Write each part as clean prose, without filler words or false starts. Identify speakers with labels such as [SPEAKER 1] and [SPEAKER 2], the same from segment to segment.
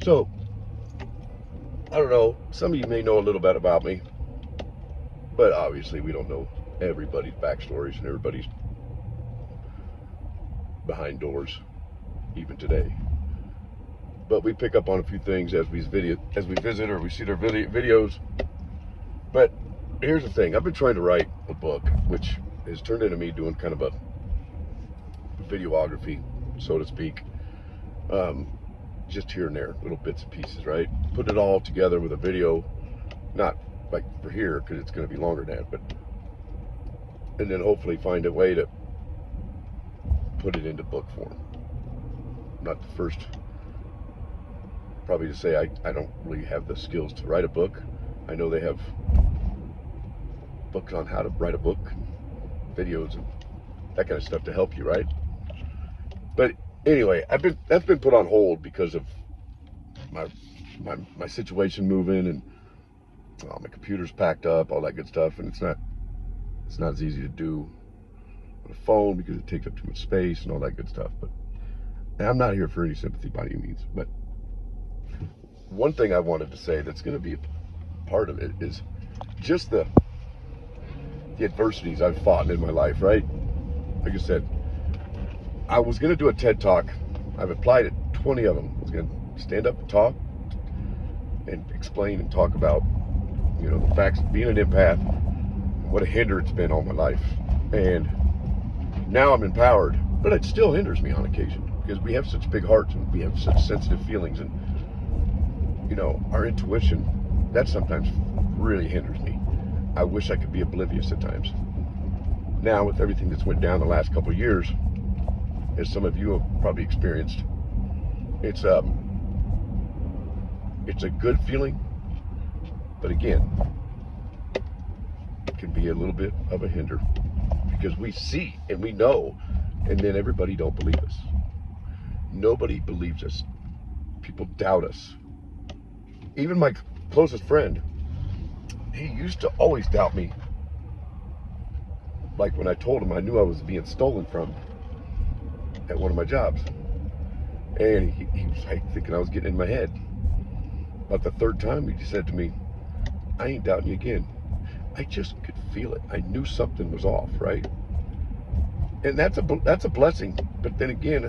[SPEAKER 1] So, I don't know, some of you may know a little bit about me, but obviously we don't know everybody's backstories and everybody's behind doors, even today. But we pick up on a few things as we visit or we see their videos. But here's the thing, I've been trying to write a book, which has turned into me doing kind of a videography, so to speak. Just here and there, little bits and pieces, right? Put it all together with a video, not like for here, because it's going to be longer than that, but, and then hopefully find a way to put it into book form. I'm not the first, probably to say I don't really have the skills to write a book. I know they have books on how to write a book, videos, and that kind of stuff to help you, right? But anyway, that's been put on hold because of my situation moving, and my computer's packed up, all that good stuff, and it's not as easy to do on a phone because it takes up too much space and all that good stuff. But and I'm not here for any sympathy by any means. But one thing I wanted to say that's going to be a part of it is just the adversities I've fought in my life, right? Like I said, I was going to do a TED Talk. I've applied at 20 of them. I was going to stand up and talk and explain and talk about, the facts of being an empath, what a hinder it's been all my life. And now I'm empowered, but it still hinders me on occasion because we have such big hearts and we have such sensitive feelings, and, our intuition, that sometimes really hinders me. I wish I could be oblivious at times. Now, with everything that's went down the last couple of years, as some of you have probably experienced, it's a good feeling, but again, it can be a little bit of a hinder because we see and we know, and then everybody don't believe us. Nobody believes us. People doubt us. Even my closest friend, he used to always doubt me. Like when I told him I knew I was being stolen from at one of my jobs. And he was like thinking I was getting in my head. About the third time he said to me, I ain't doubting you again. I just could feel it. I knew something was off, right? And that's a blessing. But then again,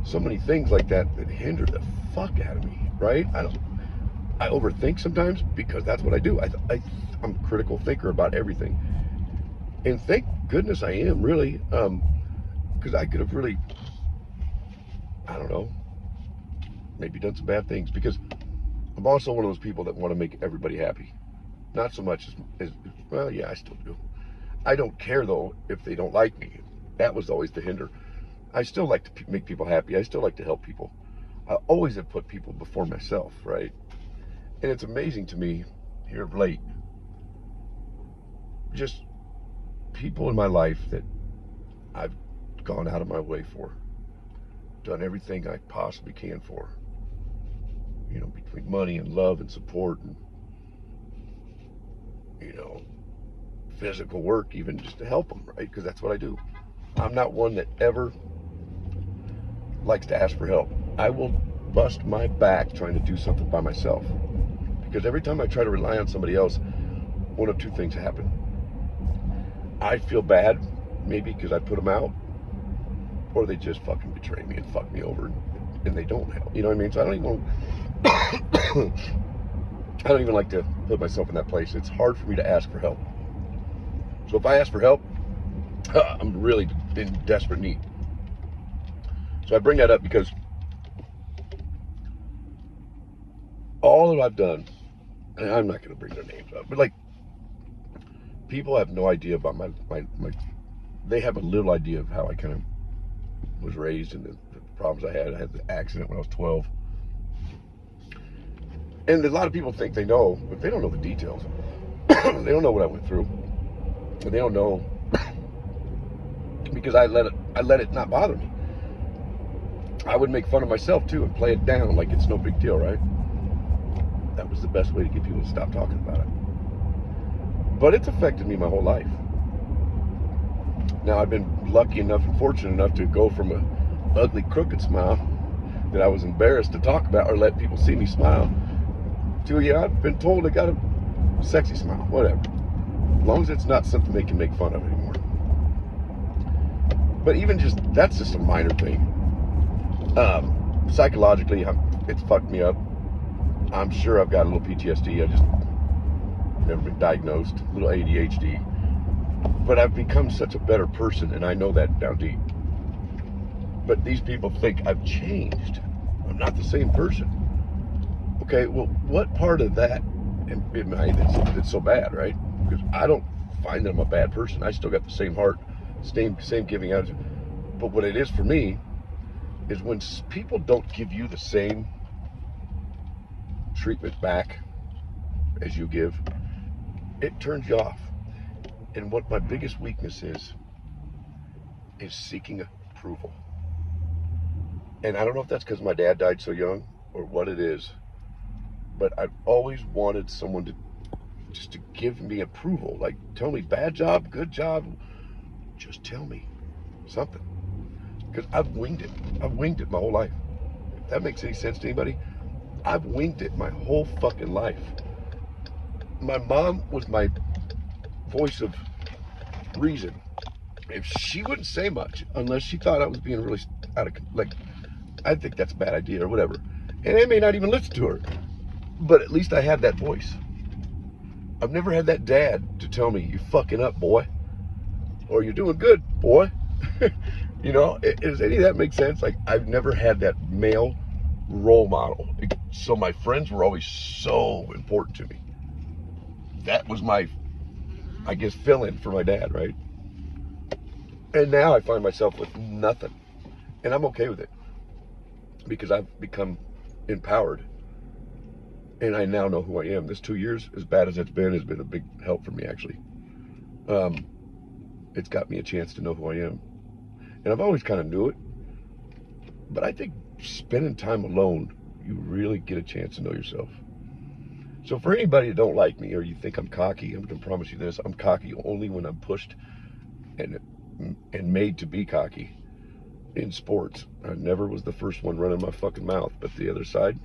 [SPEAKER 1] so many things like that hinder the fuck out of me, right? I overthink sometimes because that's what I do. I'm a critical thinker about everything. And thank goodness I am, really, because I could have really, I don't know, maybe done some bad things, because I'm also one of those people that want to make everybody happy. Not so much as well, yeah, I still do. I don't care, though, if they don't like me. That was always the hinder. I still like to make people happy. I still like to help people. I always have put people before myself, right? And it's amazing to me here of late, just people in my life that I've gone out of my way for, done everything I possibly can for, between money and love and support and, physical work, even just to help them, right? Because that's what I do. I'm not one that ever likes to ask for help. I will bust my back trying to do something by myself. Because every time I try to rely on somebody else, one of two things happen. I feel bad, maybe because I put them out, or they just fucking betray me and fuck me over, and they don't help. You know what I mean? So I don't even like to put myself in that place. It's hard for me to ask for help. So if I ask for help, I'm really in desperate need. So I bring that up because all that I've done, and I'm not going to bring their names up, but like, people have no idea about my they have a little idea of how I kind of was raised and the problems I had. I had the accident when I was 12. And a lot of people think they know, but they don't know the details. They don't know what I went through. And they don't know because I let it not bother me. I would make fun of myself too and play it down like it's no big deal, right? That was the best way to get people to stop talking about it. But it's affected me my whole life. Now, I've been lucky enough and fortunate enough to go from a ugly, crooked smile that I was embarrassed to talk about or let people see me smile. To, yeah, I've been told I got a sexy smile, whatever. As long as it's not something they can make fun of anymore. But even that's just a minor thing. Psychologically, it's fucked me up. I'm sure I've got a little PTSD. I just never been diagnosed, a little ADHD. But I've become such a better person, and I know that down deep. But these people think I've changed. I'm not the same person. Okay, well, what part of that am I that's so bad, right? Because I don't find that I'm a bad person. I still got the same heart, same giving attitude. But what it is for me is when people don't give you the same treatment back as you give, it turns you off. And what my biggest weakness is seeking approval. And I don't know if that's because my dad died so young or what it is, but I've always wanted someone to just to give me approval. Like, tell me, bad job, good job, just tell me something. Because I've winged it. I've winged it my whole life. If that makes any sense to anybody, I've winged it my whole fucking life. My mom was my voice of reason. If she wouldn't say much, unless she thought I was being really out of, like, I think that's a bad idea or whatever. And I may not even listen to her. But at least I had that voice. I've never had that dad to tell me, you're fucking up, boy. Or you're doing good, boy. You know, does any of that make sense? Like, I've never had that male role model. So my friends were always so important to me. That was my, I guess, fill-in for my dad, right? And now I find myself with nothing. And I'm okay with it. Because I've become empowered. And I now know who I am. This 2 years, as bad as it's been, has been a big help for me, actually. It's got me a chance to know who I am. And I've always kind of knew it. But I think spending time alone, you really get a chance to know yourself. So for anybody that don't like me or you think I'm cocky, I'm going to promise you this. I'm cocky only when I'm pushed and made to be cocky in sports. I never was the first one running my fucking mouth. But the other side,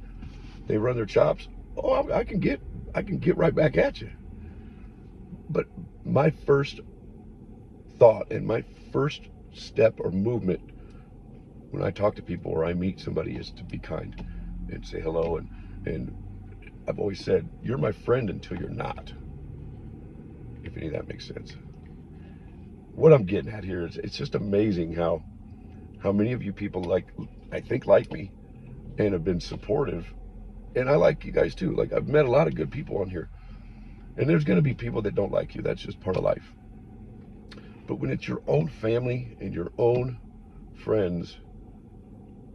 [SPEAKER 1] they run their chops. Oh, I can get right back at you. But my first thought and my first step or movement when I talk to people or I meet somebody is to be kind and say hello. And I've always said, you're my friend until you're not. If any of that makes sense. What I'm getting at here is it's just amazing how many of you people I think like me and have been supportive. And I like you guys too. Like, I've met a lot of good people on here. And there's going to be people that don't like you. That's just part of life. But when it's your own family and your own friends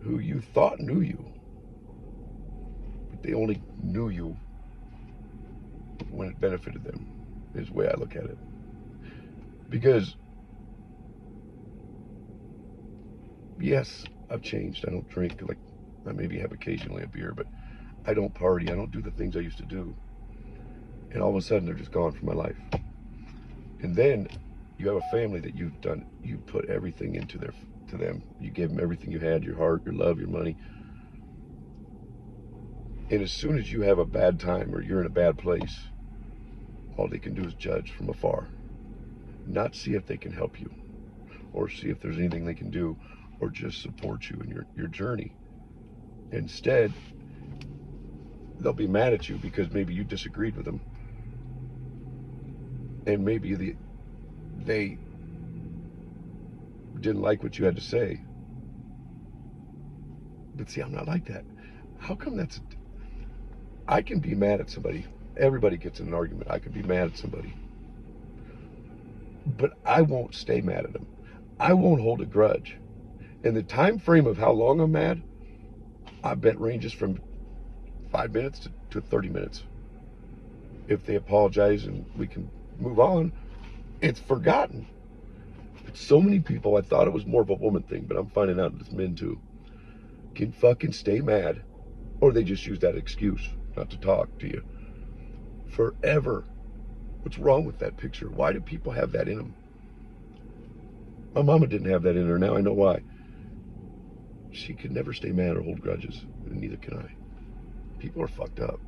[SPEAKER 1] who you thought knew you, but they only knew you when it benefited them, is the way I look at it. Because, yes, I've changed. I don't drink. Like, I maybe have occasionally a beer, but I don't party. I don't do the things I used to do. And all of a sudden, they're just gone from my life. And then you have a family that you put everything into to them. You gave them everything you had, your heart, your love, your money. And as soon as you have a bad time or you're in a bad place, all they can do is judge from afar. Not see if they can help you or see if there's anything they can do or just support you in your journey. Instead, they'll be mad at you because maybe you disagreed with them. And maybe they didn't like what you had to say. But see, I'm not like that. How come I can be mad at somebody. Everybody gets in an argument. I can be mad at somebody. But I won't stay mad at them. I won't hold a grudge. And the time frame of how long I'm mad, I bet ranges from 5 minutes to 30 minutes. If they apologize and we can move on, it's forgotten. But so many people, I thought it was more of a woman thing, but I'm finding out it's men too, can fucking stay mad, or they just use that excuse not to talk to you forever. What's wrong with that picture? Why do people have that in them? My mama didn't have that in her. Now I know why. she could never stay mad or hold grudges, and neither can I. People are fucked up.